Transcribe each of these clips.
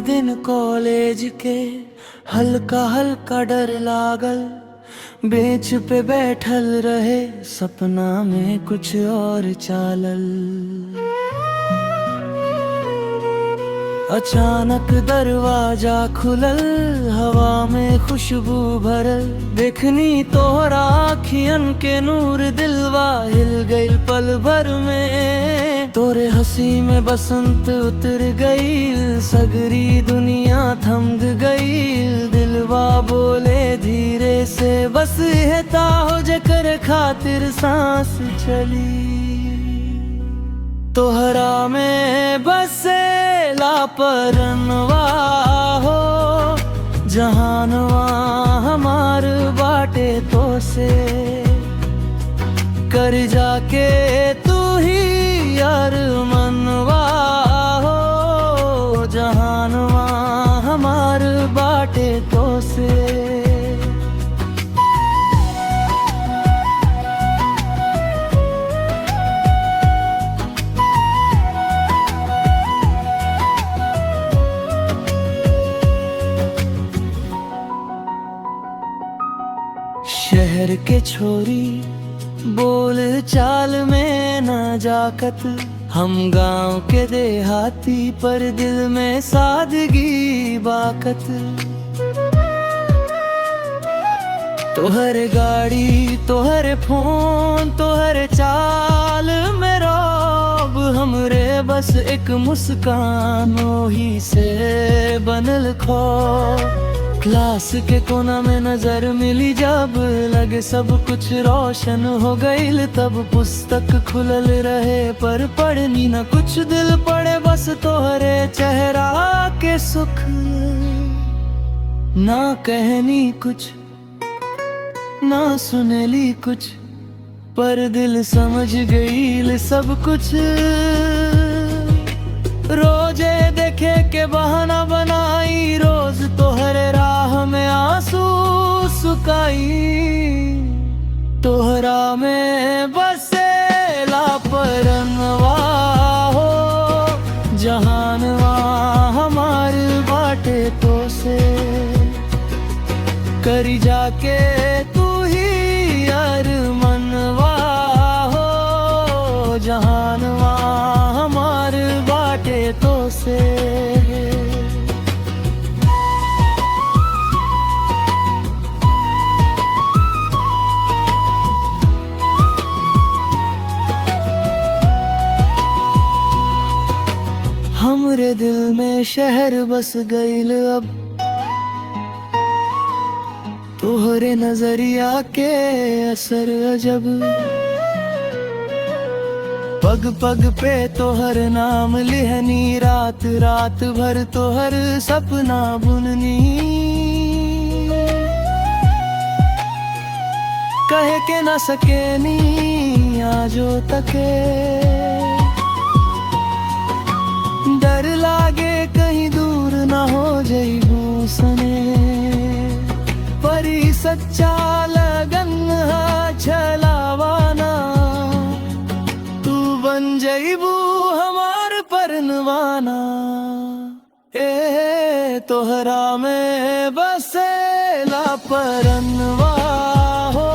दिन कॉलेज के हल्का हल्का डर लागल, बेंच पे बैठल रहे सपना में कुछ और चालल। अचानक दरवाजा खुलल, हवा में खुशबू भरल, देखनी तोहरा आँखियन के नूर, दिलवा हिल गइल पल भर में। तोरे हंसी में बसंत उतर गइल, सगरी दुनिया थम गइल। दिलवा बोले धीरे से, बस हेता हो जकर खातिर सांस चली। तोहरा में बसे लापरनवा हो, जहानवा हमार बाटे तो से। कर जाके तू ही यार मनवा हो, जहानवा हमार बाटे तो से। शहर के छोरी बोल चाल में नजाकत, हम गांव के देहाती पर दिल में सादगी बाकत। तोहर गाड़ी तोहर फोन तोहर चाल में रौब, हमरे बस एक मुस्कान ही से बनल खो। क्लास के कोना में नजर मिली जब, लगे सब कुछ रोशन हो गईल। तब पुस्तक खुलल रहे पर पढ़नी न कुछ, दिल पड़े बस तोहरे चेहरा के सुख। ना कहनी कुछ ना सुनली कुछ, पर दिल समझ गईल सब कुछ। रोजे देखे के बहाना बनाई, रोज तोहरे राह में आंसू सुकाई। तोहरा में बसे लापरनवा हो, जहानवा हमार बाटे तो से। करी जाके तू ही यार मनवा हो, जहानवा हमार बाटे तो से। हमरे दिल में शहर बस गईल अब, तोहरे नजरिया के असर अजब। पग पग पे तोहर नाम लिहनी, रात रात भर तोहर सपना बुननी। कहे के न सकेनी आजो तके, डर लागे कहीं दूर न हो जइबू सने। परी सच्चा लगन छलावाना, तू बन जइबू हमार परनवाना। ए तोहरा में बसे लापरनवा हो,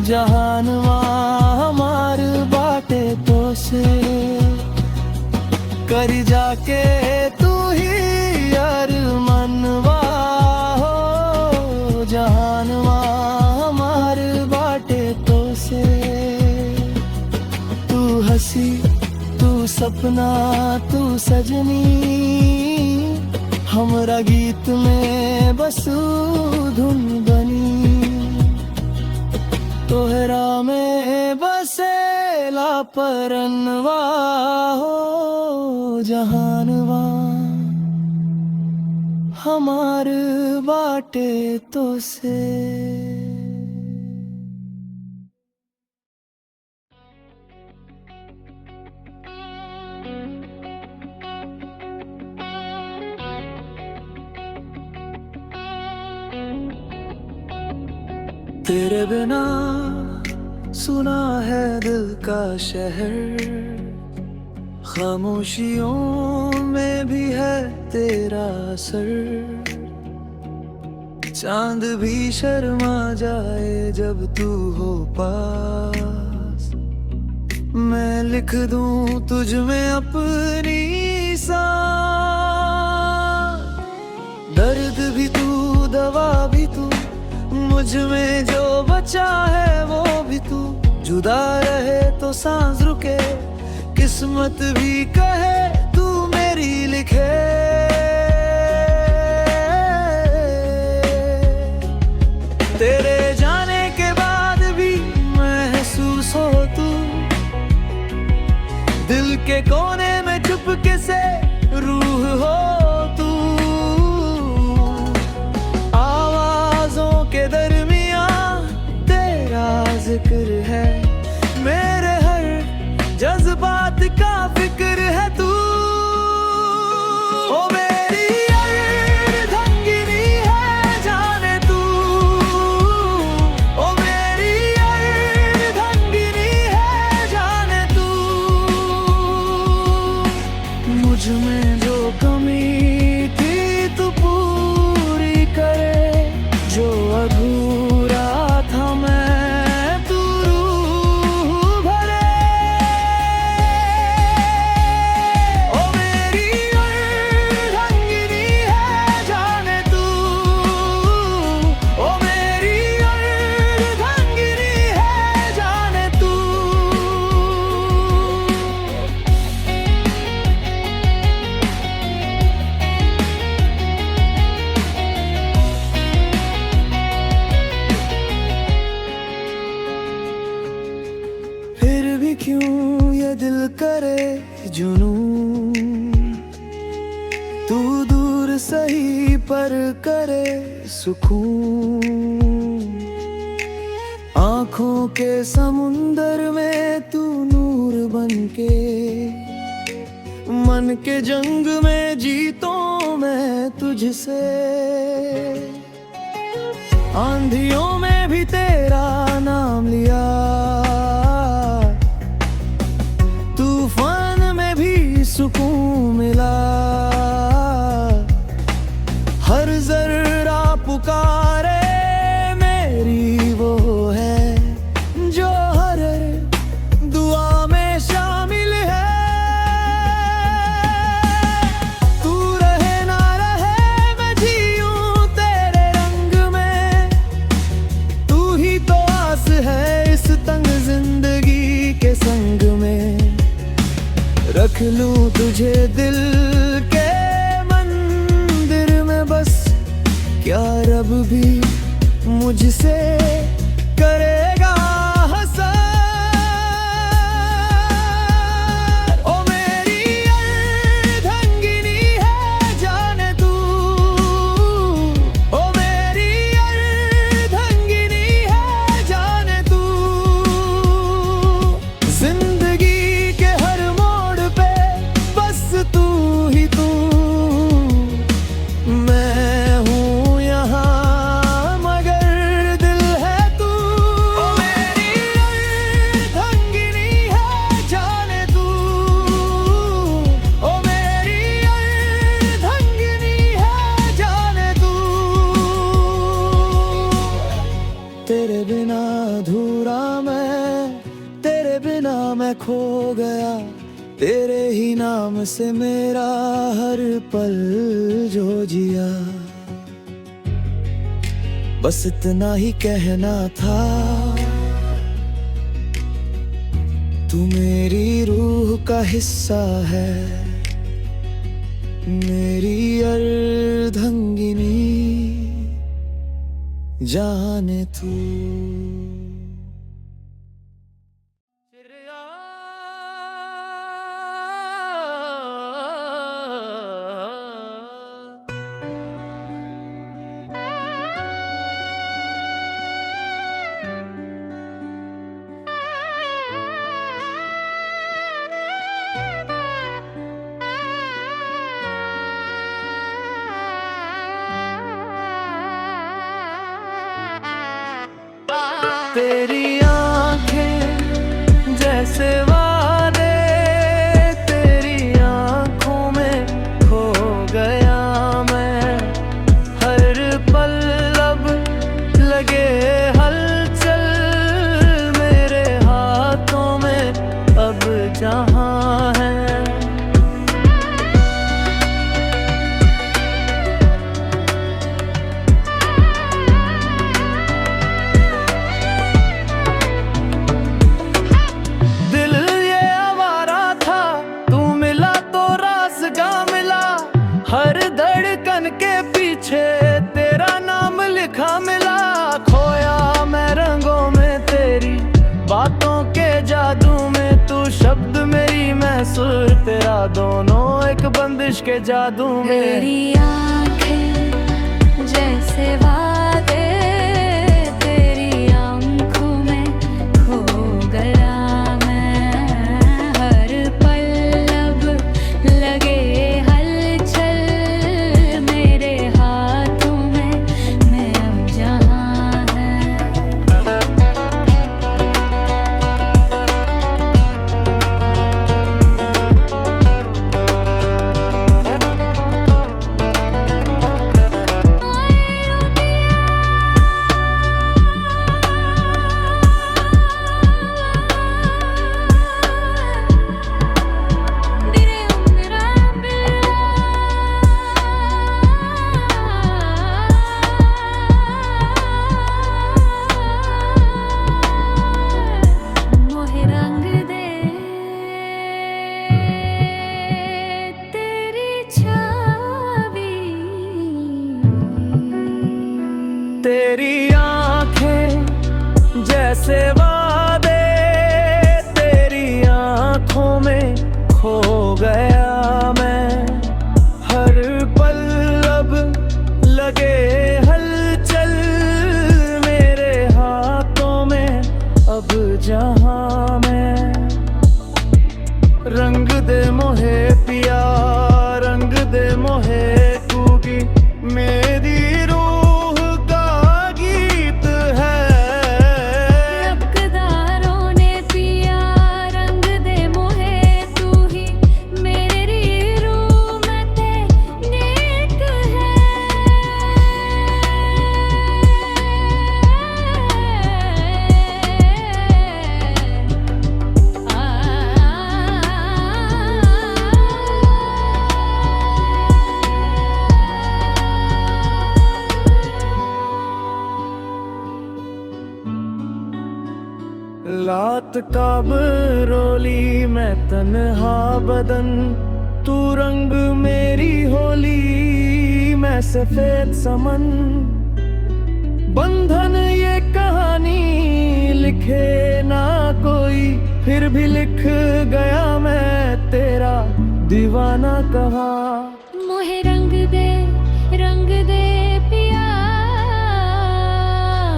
जहानवा हमार बाटे तो से। कर जाके तू ही यार मनवा हो, जहानवा हमार बाटे तो से। तू हंसी तू सपना तू सजनी, हमरा गीत में बसू धुन बनी। तोहरा में बसे लापरनवा हो, जहानवा हमार बाटे तो से। तेरे बिना सुना है दिल का शहर, खामोशियों में भी है तेरा असर, चांद भी शर्मा जाए जब तू हो पास। मैं लिख दूं तुझ में अपनी सांस, दर्द भी तू दवा भी तू, मुझ में जो बचा है वो भी तू। जुदा रहे तो सांस रुके, किस्मत भी कहे तू मेरी लिखे। तेरे जाने के बाद भी महसूस हो तू, दिल के कोने में चुपके से रूह हो तू। आवाजों के दरमियां तेरा जिक्र है, मेरे हर जज्बात का फिक्र है तू। ओ मेरी अर्धंगिनी है जाने तू, ओ मेरी अर्धंगिनी है जाने तू। मुझ में जो कमी थी तू पूरी करे, जो अधूरा था मैं तू रूह भरे। ओ मेरी अर्धंगिनी है जाने तू, ओ मेरी अर्धंगिनी है जाने तू। फिर भी क्यों ये दिल करे जुनून, तू दूर सही पर करे सुकून। आँखों के समुंदर में तू नूर बनके, मन के जंग में जीतूं मैं तुझसे। आंधियों में भी तेरा नाम लिया, तूफान में भी सुकून मिला। हर जर्रा पुकारे मेरी वो है, जो हर दुआ में शामिल है। तू रहे ना रहे मैं जीऊं तेरे रंग में, तू ही तो आस है इस तंग जिंदगी के संग में। रख लूं तुझे दिल के मंदिर में बस, क्या रब भी मुझसे करेगा हसर। ओ मेरी अर्धंगिनी है जाने तू, ओ मेरी अर्धंगिनी है जाने तू। जिंदगी के हर मोड़ पे बस तू ही तू, मैं हूँ यहाँ मगर दिल है तू। ओ मेरी अर्धंगिनी है जाने तू, ओ मेरी अर्धंगिनी है जाने तू। तेरे बिना अधूरा मैं, तेरे बिना मैं खो गया। तेरे ही नाम से मेरा हर पल जो जिया। बस इतना ही कहना था, तू मेरी रूह का हिस्सा है, मेरी अर्धंगिनी जाने तू। तेरी आंखें जैसे वादे, तेरी मैं सुर तेरा, दोनों एक बंदिश के जादू में। तेरी आंखें जैसे वादे, तेरी आंखों में खो गया मैं। हर पल अब लगे हलचल मेरे हाथों में, मैं अब जहाँ है। मोहे रंग दे तेरी छवि, तेरी आंखें जैसे वादे, तेरी आंखों में खो गया मैं। हर पल अब लगे हलचल मेरे हाथों में, अब जहाँ मैं। रंग दे मोहे पिया, रंग दे मोहे क्योंकि मेरी रूह का गीत है। रखदारों ने पिया रंग दे मोहे, तू ही मेरी रूह में तेरे गीत है। लात काब रोली मैं तन्हा बदन, तू रंग मेरी होली मैं सफेद समन। बंधन ये कहानी लिखे ना कोई, फिर भी लिख गया मैं तेरा दीवाना कहा। मोहे रंग दे पिया,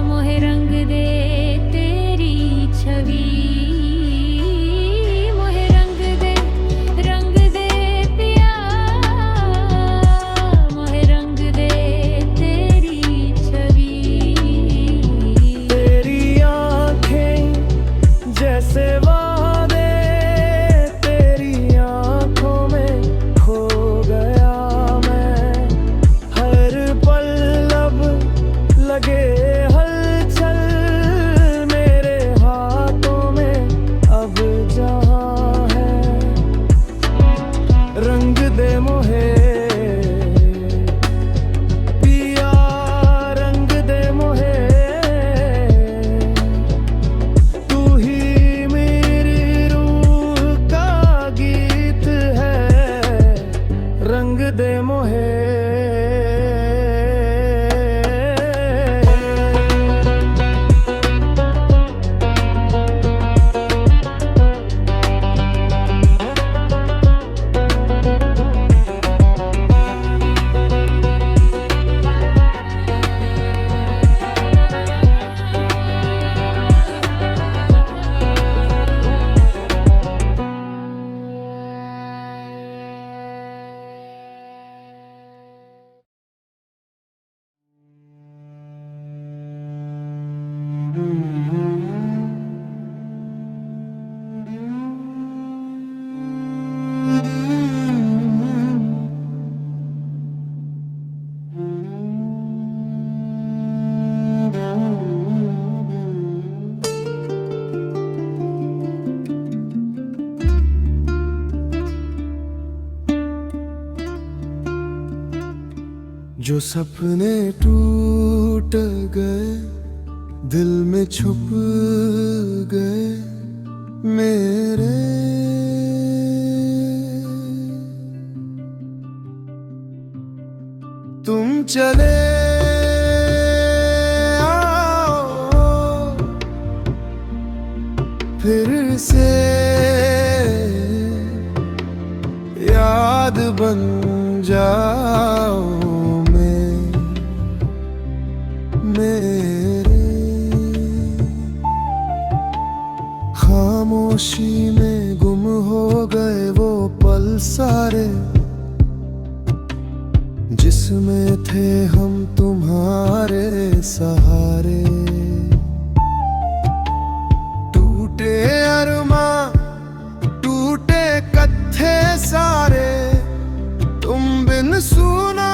मोहे रंग दे तेरी छवि। मोहे रंग दे पिया, मोहे रंग दे तेरी छवि। तेरी आंखें जैसे वादे, तेरी आंखों में खो गया मैं। हर पल अब लगे हलचल मेरे हाथों में, अब जहाँ है। रंग दे मोहे पिया, रंग दे मोहे, तू ही मेरी रूह का गीत है। रंग दे मोहे। जो सपने टूट गए दिल में छुप गए मेरे, तुम चले आओ फिर से बन जाओ मेरे। खामोशी में गुम हो गए वो पल सारे, जिसमें थे हम तुम्हारे सहारे। टूटे अरमा टूटे कत्थे सारे, तुम बिन सुना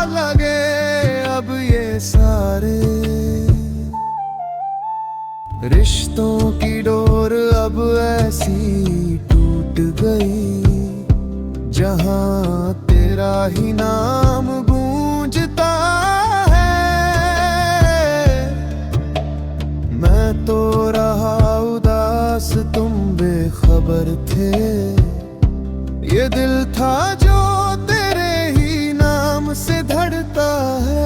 लगे अब ये सारे। रिश्तों की डोर अब ऐसी टूट गई, जहां तेरा ही नाम गूंजता है। मैं तो रहा उदास, तुम बेखबर थे। ये दिल था जो तेरे ही नाम से धड़ता है।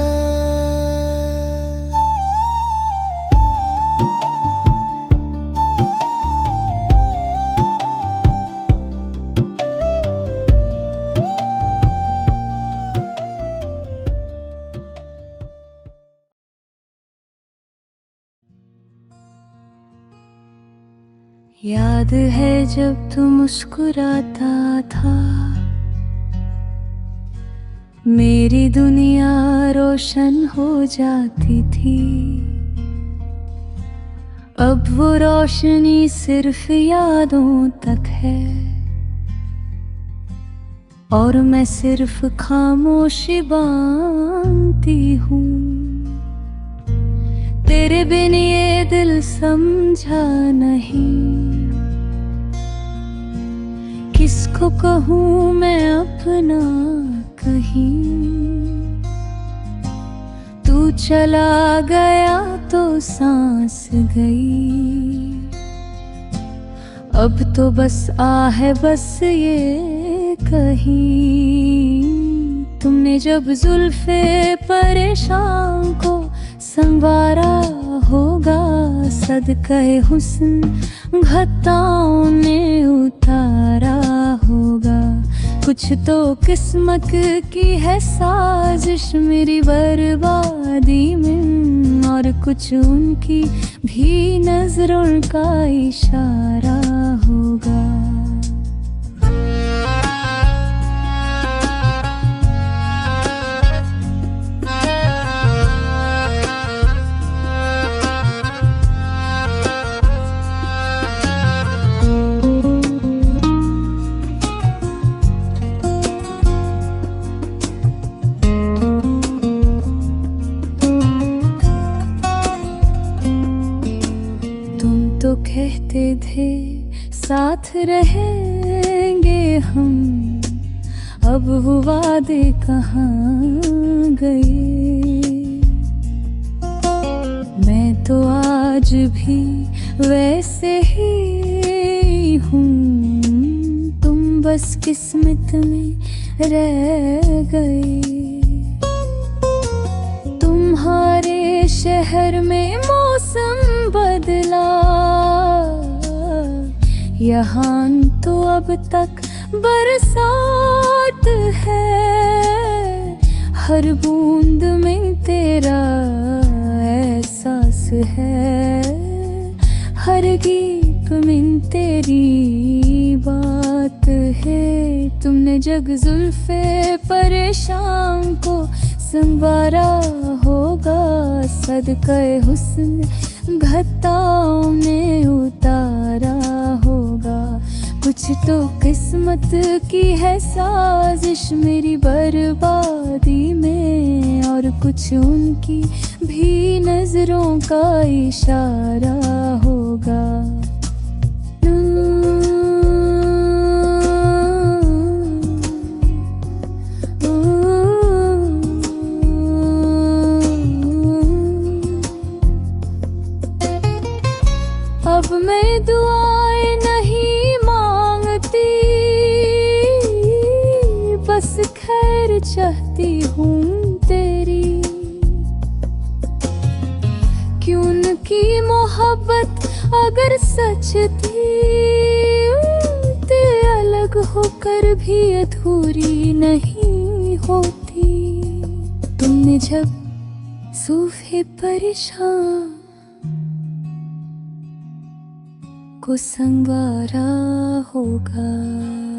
याद है जब तू मुस्कुराता था, मेरी दुनिया रोशन हो जाती थी। अब वो रोशनी सिर्फ यादों तक है, और मैं सिर्फ खामोशी बांधती हूँ। तेरे बिन ये दिल समझा नहीं, किसको कहूँ मैं अपना कहीं। तू चला गया तो सांस गई, अब तो बस आहे बस ये कहीं। तुमने जब जुल्फे परेशान को संवारा होगा, सदक़े हुस्न घताओं ने उतारा होगा। कुछ तो किस्मत की है साजिश मेरी बर्बादी में, और कुछ उनकी भी नजरों का इशारा होगा। तो कहते थे साथ रहेंगे हम, अब वो वादे कहाँ गए। मैं तो आज भी वैसे ही हूँ, तुम बस किस्मत में रह गए। तुम्हारे शहर में मौसम बदला, यहाँ तो अब तक बरसात है। हर बूंद में तेरा एहसास है, हर गीत में तेरी बात है। तुमने जग जुल्फे परेशान को संवारा होगा, सदक़े हुस्न घताओं ने उतारा होगा। कुछ तो किस्मत की है साजिश मेरी बर्बादी में, और कुछ उनकी भी नजरों का इशारा होगा। अब मैं दुआएं नहीं मांगती, बस खैर चाहती हूँ तेरी। क्यों उनकी मोहब्बत अगर सच थी, ते अलग अलग होकर भी अधूरी नहीं होती। तुमने जब सूफे परेशान को संवारा होगा।